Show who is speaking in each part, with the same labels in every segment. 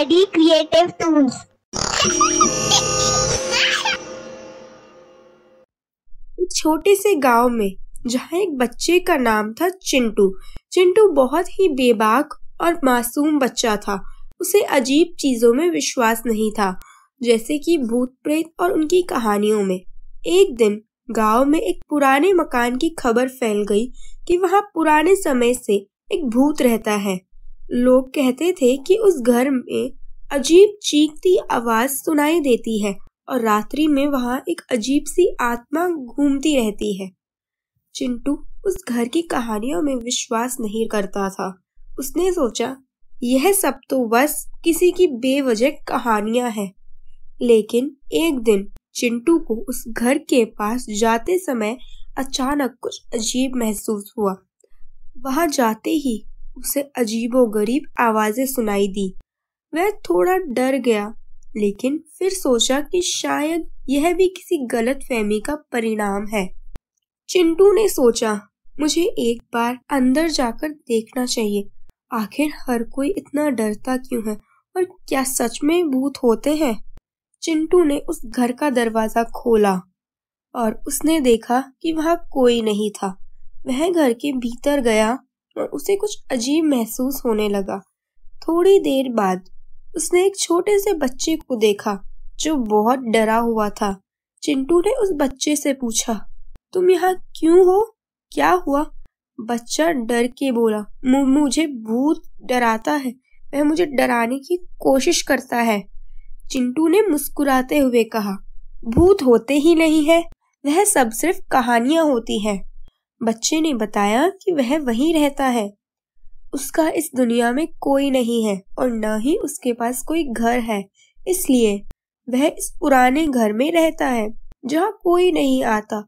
Speaker 1: Daddy Creative Tools।
Speaker 2: एक छोटे से गांव में जहाँ एक बच्चे का नाम था चिंटू। चिंटू बहुत ही बेबाक और मासूम बच्चा था। उसे अजीब चीजों में विश्वास नहीं था, जैसे कि भूत प्रेत और उनकी कहानियों में। एक दिन गांव में एक पुराने मकान की खबर फैल गई कि वहां पुराने समय से एक भूत रहता है। लोग कहते थे कि उस घर में अजीब चीखती आवाज सुनाई देती है और रात्रि में वहां एक अजीब सी आत्मा घूमती रहती है। चिंटू उस घर की कहानियों में विश्वास नहीं करता था। उसने सोचा, यह सब तो बस किसी की बेवजह कहानियां हैं। लेकिन एक दिन चिंटू को उस घर के पास जाते समय अचानक कुछ अजीब महसूस हुआ। वहां जाते ही उसे अजीबोगरीब आवाजें सुनाई दी। वह थोड़ा डर गया, लेकिन फिर सोचा कि शायद यह भी किसी गलतफहमी का परिणाम है। चिंटू ने सोचा, मुझे एक बार अंदर जाकर देखना चाहिए। आखिर हर कोई इतना डरता क्यों है और क्या सच में भूत होते हैं? चिंटू ने उस घर का दरवाजा खोला और उसने देखा कि वहां कोई नहीं था। वह घर के भीतर गया और उसे कुछ अजीब महसूस होने लगा। थोड़ी देर बाद उसने एक छोटे से बच्चे को देखा जो बहुत डरा हुआ था। चिंटू ने उस बच्चे से पूछा, तुम यहाँ क्यों हो? क्या हुआ? बच्चा डर के बोला, मुझे भूत डराता है। वह मुझे डराने की कोशिश करता है। चिंटू ने मुस्कुराते हुए कहा, भूत होते ही नहीं है, वह सब सिर्फ कहानियां होती हैं। बच्चे ने बताया कि वह वहीं रहता है। उसका इस दुनिया में कोई नहीं है और न ही उसके पास कोई घर है, इसलिए वह इस पुराने घर में रहता है जहाँ कोई नहीं आता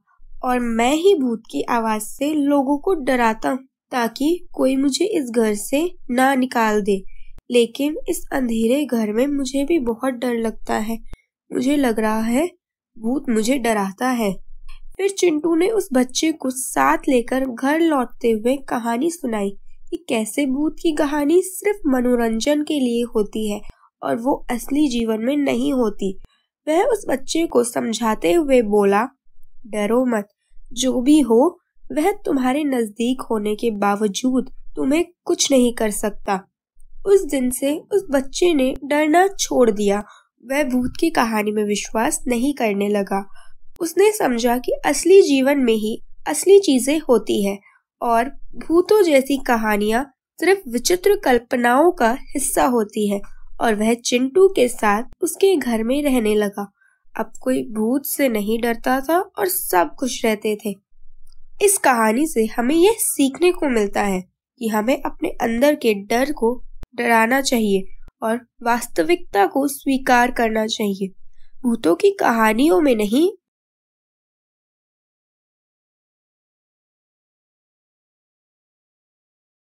Speaker 2: और मैं ही भूत की आवाज से लोगों को डराता हूँ ताकि कोई मुझे इस घर से ना निकाल दे। लेकिन इस अंधेरे घर में मुझे भी बहुत डर लगता है। मुझे लग रहा है भूत मुझे डराता है। फिर चिंटू ने उस बच्चे को साथ लेकर घर लौटते हुए कहानी सुनाई कि कैसे भूत की कहानी सिर्फ मनोरंजन के लिए होती है और वो असली जीवन में नहीं होती। वह उस बच्चे को समझाते हुए बोला, डरो मत, जो भी हो वह तुम्हारे नजदीक होने के बावजूद तुम्हें कुछ नहीं कर सकता। उस दिन से उस बच्चे ने डरना छोड़ दिया। वह भूत की कहानी में विश्वास नहीं करने लगा। उसने समझा कि असली जीवन में ही असली चीजें होती है और भूतों जैसी कहानियां सिर्फ विचित्र कल्पनाओं का हिस्सा होती है। और वह चिंटू के साथ उसके घर में रहने लगा। अब कोई भूत से नहीं डरता था और सब खुश रहते थे। इस कहानी से हमें यह सीखने को मिलता है कि हमें अपने अंदर के डर को डराना चाहिए और वास्तविकता को स्वीकार करना चाहिए। भूतों की कहानियों में नहीं